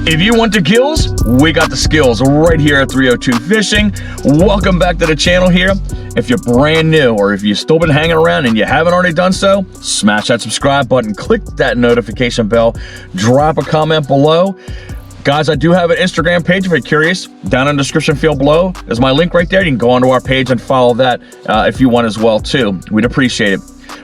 If you want the kills, we got the skills right here at 302 Fishing. Welcome back to the channel here. If you're brand new or if you've still been hanging around and you haven't already done so, smash that subscribe button, click that notification bell, drop a comment below. Guys, I do have an Instagram page if you're curious. Down in the description field below is my link right there. You can go onto our page and follow that if you want as well too. We'd appreciate it.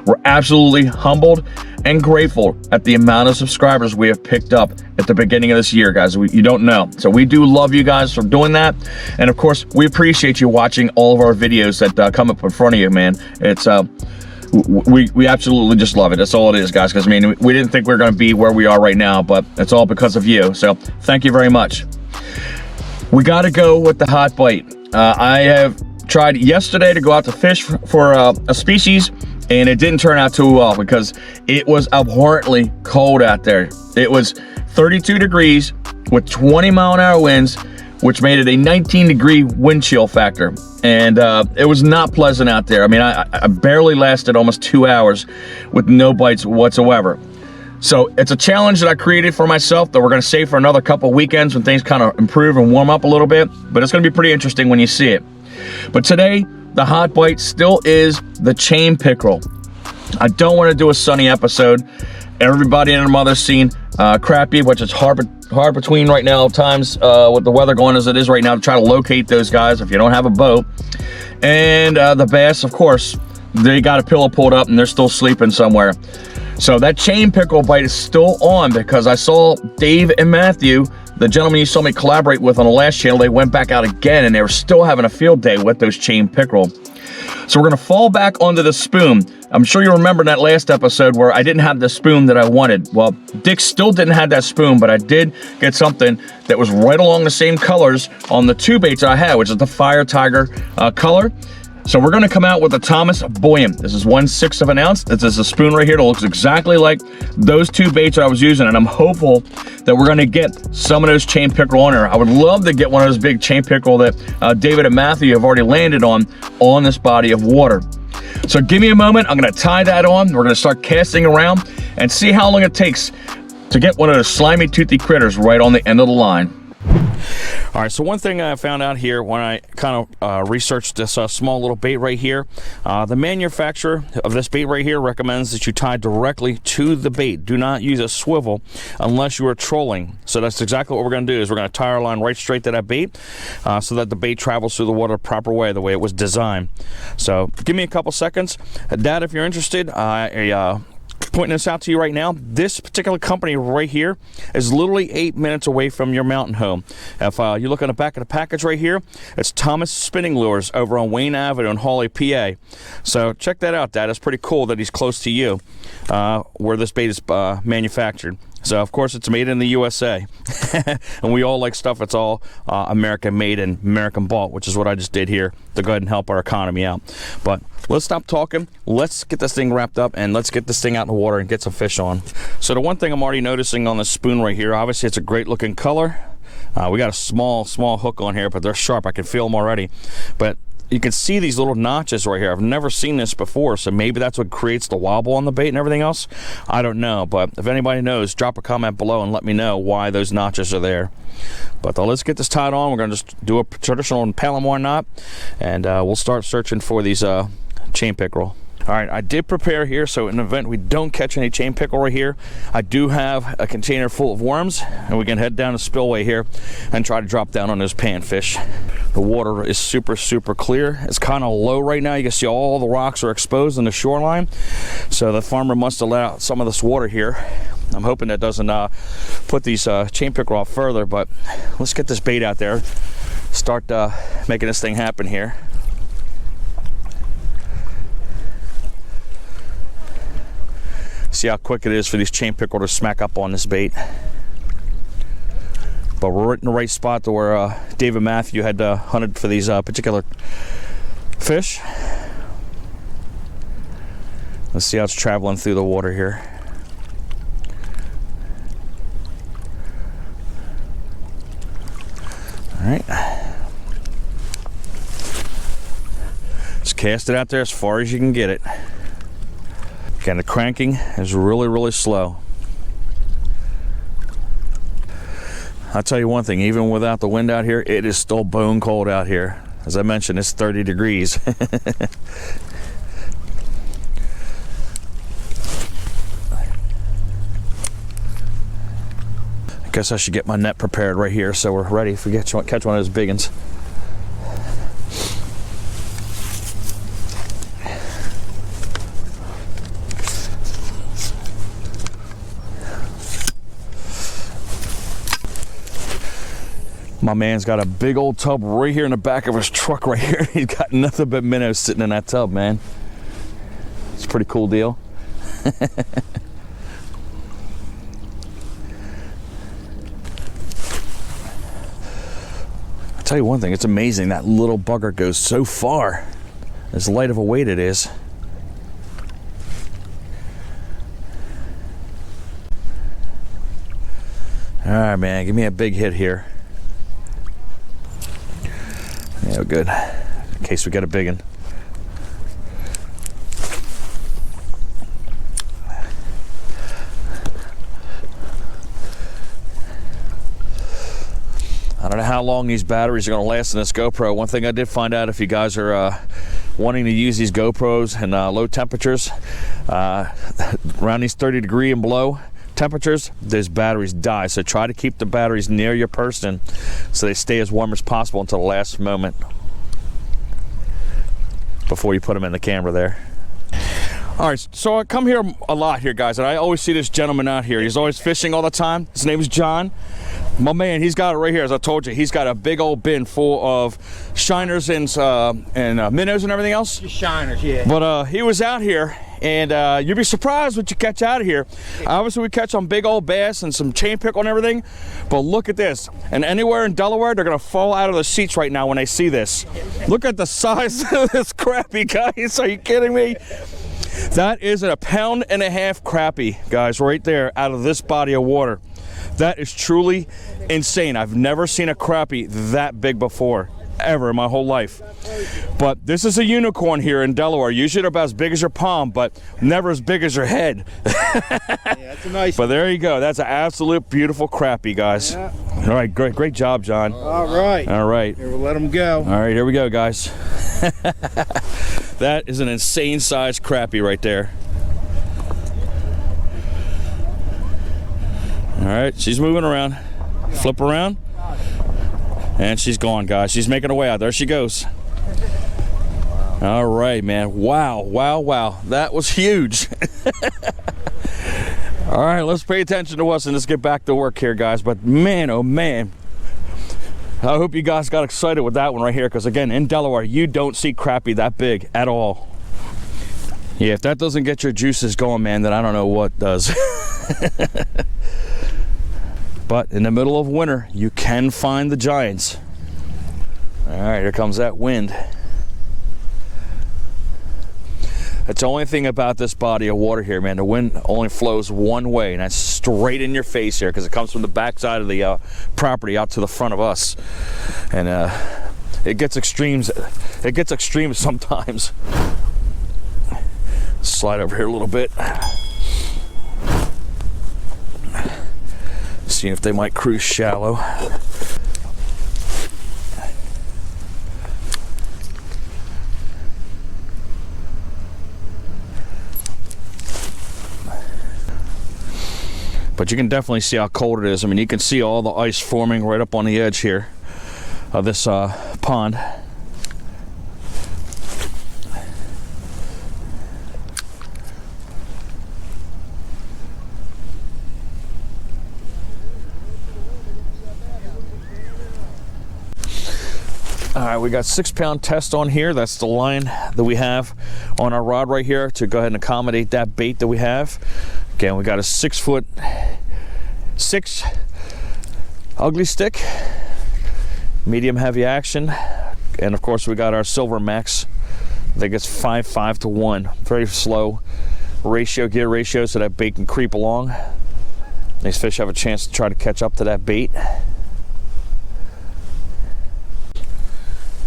We're absolutely humbled and grateful at the amount of subscribers we have picked up at the beginning of this year, guys. You don't know. So we do love you guys for doing that. And of course, we appreciate you watching all of our videos that come up in front of you, man. It's we absolutely just love it. That's all it is, guys, because I mean, we didn't think we were going to be where we are right now, but it's all because of you. So thank you very much. We got to go with the hot bite. I have tried yesterday to go out to fish for a species, and it didn't turn out too well because it was abhorrently cold out there. It was 32 degrees with 20-mile-an-hour winds, which made it a 19-degree wind chill factor. And it was not pleasant out there. I mean, I barely lasted almost 2 hours with no bites whatsoever. So it's a challenge that I created for myself that we're gonna save for another couple weekends when things kind of improve and warm up a little bit, but it's gonna be pretty interesting when you see it. But today, the hot bite still is the chain pickerel. I don't want to do a sunny episode. Everybody and their mother's seen crappie, which is hard between right now times with the weather going as it is right now to try to locate those guys if you don't have a boat. And the bass, of course, they got a pillow pulled up and they're still sleeping somewhere. So that chain pickerel bite is still on because I saw Dave and Matthew, the gentleman you saw me collaborate with on the last channel, they went back out again and they were still having a field day with those chain pickerel. So we're gonna fall back onto the spoon. I'm sure you remember that last episode where I didn't have the spoon that I wanted. Well, Dick still didn't have that spoon, but I did get something that was right along the same colors on the two baits I had, which is the Fire Tiger color. So we're gonna come out with the Thomas Boyum. This is 1/6 of an ounce. This is a spoon right here that looks exactly like those two baits I was using, and I'm hopeful that we're gonna get some of those chain pickerel on there. I would love to get one of those big chain pickerel that David and Matthew have already landed on this body of water. So give me a moment, I'm gonna tie that on. We're gonna start casting around and see how long it takes to get one of those slimy, toothy critters right on the end of the line. All right, so one thing I found out here when I kind of researched this small little bait right here, the manufacturer of this bait right here recommends that you tie directly to the bait. Do not use a swivel unless you are trolling. So that's exactly what we're going to do is we're going to tie our line right straight to that bait so that the bait travels through the water the proper way, the way it was designed. So give me a couple seconds. Dad, if you're interested, pointing this out to you right now, this particular company right here is literally 8 minutes away from your mountain home. If you look on the back of the package right here, it's Thomas Spinning Lures over on Wayne Avenue in Hawley, PA. So check that out, Dad. It's pretty cool that he's close to you where this bait is manufactured. So of course it's made in the USA and we all like stuff that's all American made and American bought, which is what I just did here to go ahead and help our economy out. But let's stop talking, let's get this thing wrapped up and let's get this thing out in the water and get some fish on. So the one thing I'm already noticing on this spoon right here, obviously it's a great looking color. We got a small hook on here, but they're sharp. I can feel them already. But you can see these little notches right here. I've never seen this before, so maybe that's what creates the wobble on the bait and everything else. I don't know, but if anybody knows, drop a comment below and let me know why those notches are there. But let's get this tied on. We're going to just do a traditional Palomar knot, and we'll start searching for these chain pickerel. All right, I did prepare here, so in the event we don't catch any chain pickerel right here, I do have a container full of worms, and we can head down the spillway here and try to drop down on those panfish. The water is super clear. It's kind of low right now. You can see all the rocks are exposed on the shoreline, so the farmer must have let out some of this water here. I'm hoping that doesn't put these chain pickerel off further, but let's get this bait out there, start making this thing happen here. See how quick it is for these chain pickerel to smack up on this bait. But we're right in the right spot to where Dave and Matthew had hunted for these particular fish. Let's see how it's traveling through the water here. All right. Just cast it out there as far as you can get it. Again, the cranking is really slow. I'll tell you one thing, even without the wind out here, it is still bone cold out here. As I mentioned, it's 30 degrees. I guess I should get my net prepared right here so we're ready if we catch one of those big ones. My man's got a big old tub right here in the back of his truck right here. He's got nothing but minnows sitting in that tub, man. It's a pretty cool deal. I'll tell you one thing, it's amazing that little bugger goes so far. As light of a weight it is. All right, man, give me a big hit here. Yeah, good. In case we get a big one. I don't know how long these batteries are going to last in this GoPro. One thing I did find out, if you guys are wanting to use these GoPros in low temperatures, around these 30 degree and below temperatures, those batteries die. So try to keep the batteries near your person so they stay as warm as possible until the last moment before you put them in the camera there. All right, so I come here a lot here, guys, and I always see this gentleman out here. He's always fishing all the time. His name is John. My man, he's got it right here. As I told you, he's got a big old bin full of shiners and minnows and everything else. Just shiners, yeah. But he was out here, and you'd be surprised what you catch out of here. Obviously, we catch some big old bass and some chain pickerel and everything, but look at this. And anywhere in Delaware, they're gonna fall out of the seats right now when they see this. Look at the size of this crappie, guys. Are you kidding me? That is a 1.5 pound crappie, guys, right there out of this body of water. That is truly insane. I've never seen a crappie that big before, ever in my whole life. But this is a unicorn here in Delaware. Usually they're about as big as your palm, but never as big as your head. Yeah, that's a nice. But there you go. That's an absolute beautiful crappie, guys. Yeah. All right, great job, John. All right. All right. Here, we'll let them go. All right, here we go, guys. That is an insane sized crappie right there. All right, she's moving around. Flip around. And she's gone, guys. She's making her way out. There she goes. All right, man. Wow, wow, wow. That was huge. All right, let's pay attention to us and let's get back to work here, guys. But man, oh man. I hope you guys got excited with that one right here, because again, in Delaware, you don't see crappie that big at all. Yeah, if that doesn't get your juices going, man, then I don't know what does. But in the middle of winter, you can find the giants. All right, here comes that wind. That's the only thing about this body of water here, man. The wind only flows one way, and that's straight in your face here, because it comes from the backside of the property out to the front of us. And it gets extremes. It gets extreme sometimes. Slide over here a little bit. Seeing if they might cruise shallow. But you can definitely see how cold it is. I mean, you can see all the ice forming right up on the edge here of this pond. All right, we got 6 pound test on here. That's the line that we have on our rod right here to go ahead and accommodate that bait that we have. Again, we got a 6'6" ugly stick, medium heavy action, and of course we got our Silver Max. I think it's 5.5 to 1. Very slow ratio, gear ratio, so that bait can creep along. These fish have a chance to try to catch up to that bait.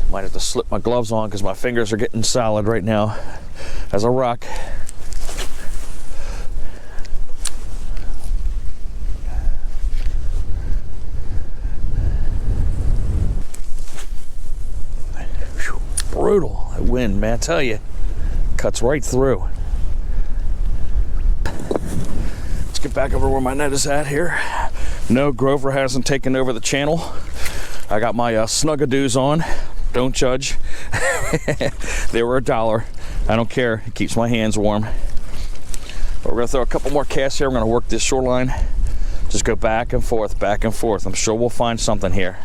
Might have to slip my gloves on because my fingers are getting solid right now as a rock. brutal. That wind, man, I tell you, cuts right through. Let's get back over where my net is at here. No, Grover hasn't taken over the channel. I got my Snuggadoos on. Don't judge. They were $1. I don't care. It keeps my hands warm. But we're gonna throw a couple more casts here. I'm gonna work this shoreline. Just go back and forth, back and forth. I'm sure we'll find something here.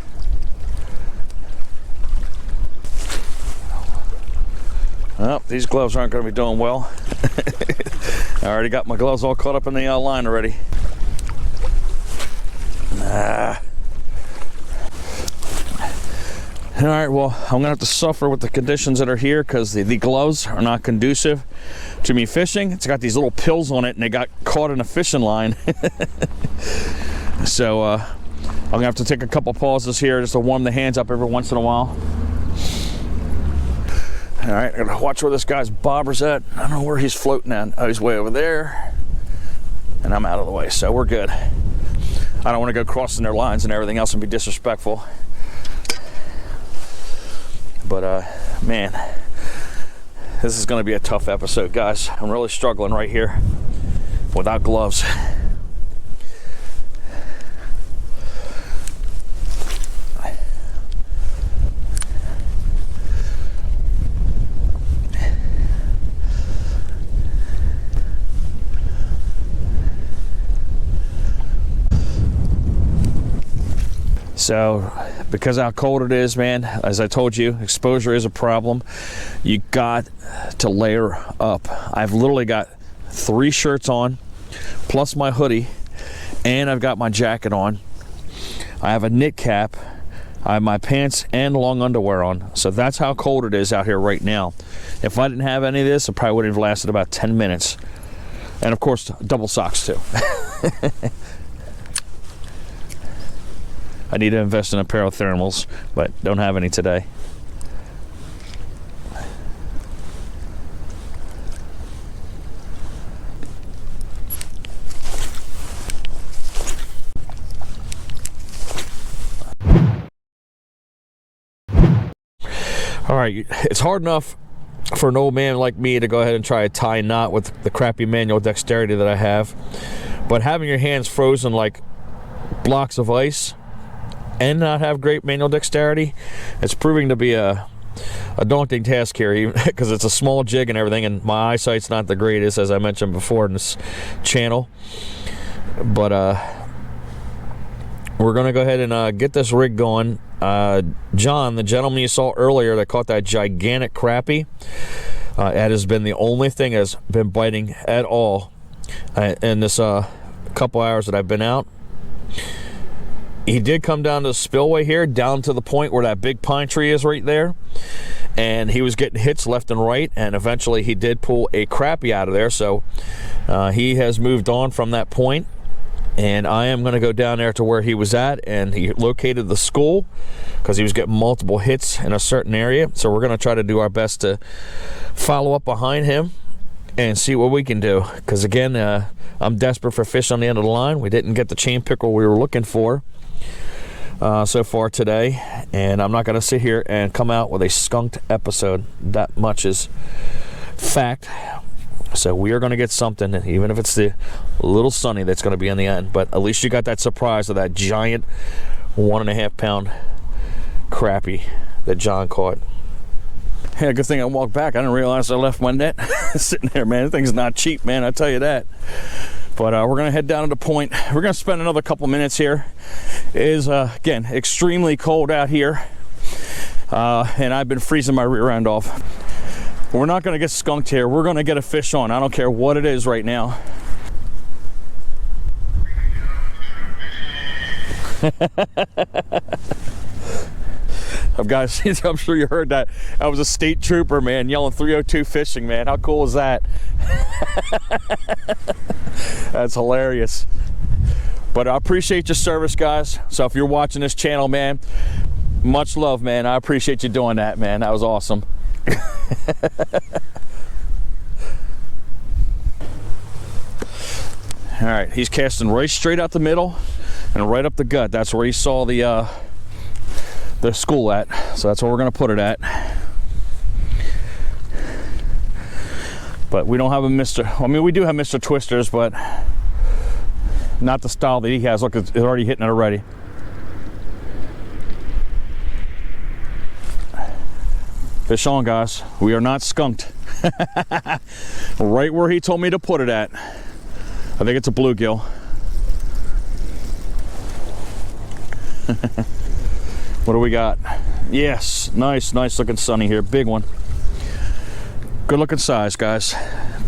Well, these gloves aren't gonna be doing well. I already got my gloves all caught up in the line already. All right, well, I'm gonna have to suffer with the conditions that are here because the gloves are not conducive to me fishing. It's got these little pills on it and they got caught in a fishing line. So I'm gonna have to take a couple pauses here just to warm the hands up every once in a while. All right, I gotta watch where this guy's bobber's at. I don't know where he's floating at. Oh, he's way over there. And I'm out of the way, so we're good. I don't want to go crossing their lines and everything else and be disrespectful. But man, this is going to be a tough episode, guys. I'm really struggling right here without gloves. So, because how cold it is, man, as I told you, exposure is a problem. You got to layer up. I've literally got 3 shirts on, plus my hoodie, and I've got my jacket on. I have a knit cap. I have my pants and long underwear on. So that's how cold it is out here right now. If I didn't have any of this, it probably would have lasted about 10 minutes. And of course, double socks too. I need to invest in a pair of thermals, but don't have any today. All right, it's hard enough for an old man like me to go ahead and try a tie knot with the crappy manual dexterity that I have, but having your hands frozen like blocks of ice and not have great manual dexterity, it's proving to be a daunting task here, because it's a small jig and everything, and my eyesight's not the greatest, as I mentioned before in this channel. But we're gonna go ahead and get this rig going. John, the gentleman you saw earlier that caught that gigantic crappie, that has been the only thing that's been biting at all in this couple hours that I've been out. He did come down to the spillway here, down to the point where that big pine tree is right there, and he was getting hits left and right, and eventually he did pull a crappie out of there. So he has moved on from that point, and I am going to go down there to where he was at, and he located the school because he was getting multiple hits in a certain area. So we're going to try to do our best to follow up behind him and see what we can do, because again, I'm desperate for fish on the end of the line. We didn't get the chain pickerel we were looking for so far today, and I'm not going to sit here and come out with a skunked episode. That much is fact. So we are going to get something, even if it's the little sunny that's going to be in the end. But at least you got that surprise of that giant 1.5 pound crappie that John caught. Yeah, good thing I walked back. I didn't realize I left my net sitting there, man. That thing's not cheap, man, I tell you that. But we're going to head down to the point. We're going to spend another couple minutes here. It is, again, extremely cold out here. And I've been freezing my rear end off. We're not going to get skunked here. We're going to get a fish on. I don't care what it is right now. Guys, I'm sure you heard that. That was a state trooper, man, yelling 302 fishing, man. How cool is that? That's hilarious. But I appreciate your service, guys. So if you're watching this channel, man, much love, man. I appreciate you doing that, man. That was awesome. All right, he's casting right straight out the middle and right up the gut. That's where he saw the school at, so that's where we're gonna put it at. But we don't have a Mr. I mean, we do have Mr. Twisters, but not the style that he has. Look, it's already hitting it already. Fish on, guys. We are not skunked. Right where he told me to put it at. I think it's a bluegill. What do we got? Yes, nice looking sunny here. Big one. Good looking size, guys.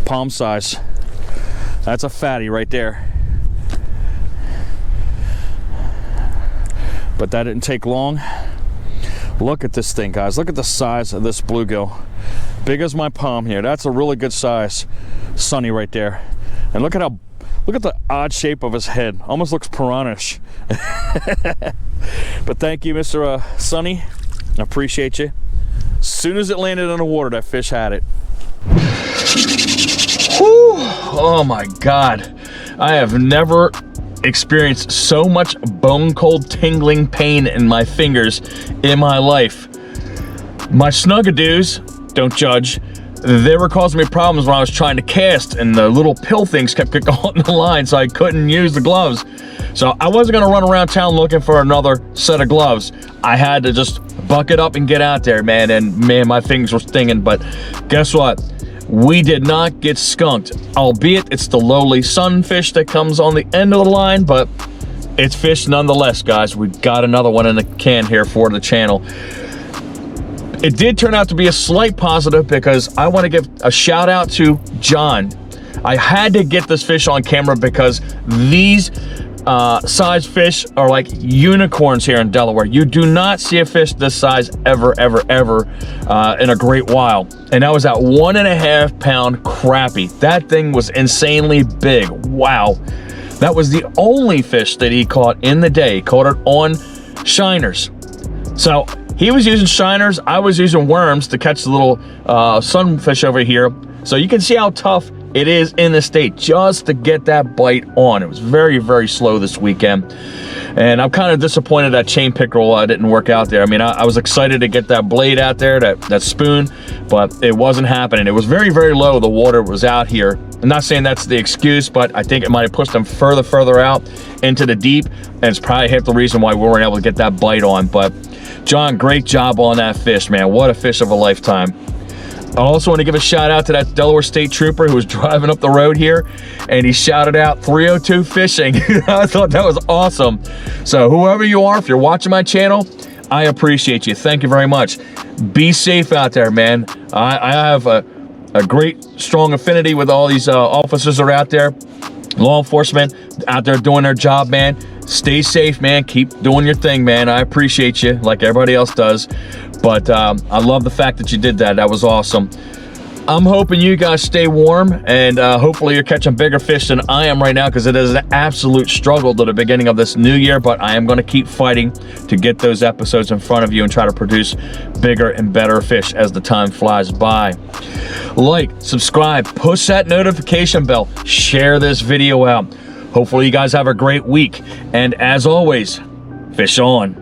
Palm size. That's a fatty right there. But that didn't take long. Look at this thing, guys. Look at the size of this bluegill. Big as my palm here. That's a really good size. Sunny right there. And look at the odd shape of his head. Almost looks piranha-ish. But thank you, Mr. Sunny. I appreciate you. As soon as it landed in the water, that fish had it. Whew. Oh my God. I have never experienced so much bone cold tingling pain in my fingers in my life. My snuggadoos, don't judge, they were causing me problems when I was trying to cast, and the little pill things kept going in the line, so I couldn't use the gloves. So I wasn't gonna run around town looking for another set of gloves. I had to just buck it up and get out there, man, and man, my fingers were stinging. But guess what? We did not get skunked, albeit it's the lowly sunfish that comes on the end of the line, but it's fish nonetheless, guys. We've got another one in the can here for the channel. It did turn out to be a slight positive because I want to give a shout out to John. I had to get this fish on camera because these size fish are like unicorns here in Delaware. You do not see a fish this size ever in a great while. And that was that 1.5 pound crappie. That thing was insanely big. Wow. That was the only fish that he caught in the day. He caught it on shiners. So he was using shiners, I was using worms to catch the little sunfish over here. So you can see how tough it is in the state just to get that bite on. It was very slow this weekend. And I'm kind of disappointed that chain pickerel didn't work out there. I mean, I was excited to get that blade out there, that spoon, but it wasn't happening. It was very low. The water was out here. I'm not saying that's the excuse, but I think it might have pushed them further out into the deep, and it's probably half the reason why we weren't able to get that bite on. But John, great job on that fish, man. What a fish of a lifetime. I also want to give a shout out to that Delaware State Trooper who was driving up the road here, and he shouted out 302 fishing. I thought that was awesome. So whoever you are, if you're watching my channel, I appreciate you. Thank you very much. Be safe out there, man. I have a great, strong affinity with all these officers that are out there, law enforcement out there doing their job, man. Stay safe, man. Keep doing your thing, man. I appreciate you like everybody else does. But I love the fact that you did that. That was awesome. I'm hoping you guys stay warm, and hopefully you're catching bigger fish than I am right now, because it is an absolute struggle to the beginning of this new year, but I am going to keep fighting to get those episodes in front of you and try to produce bigger and better fish as the time flies by. Like, subscribe, push that notification bell, share this video out. Hopefully you guys have a great week, and as always, fish on.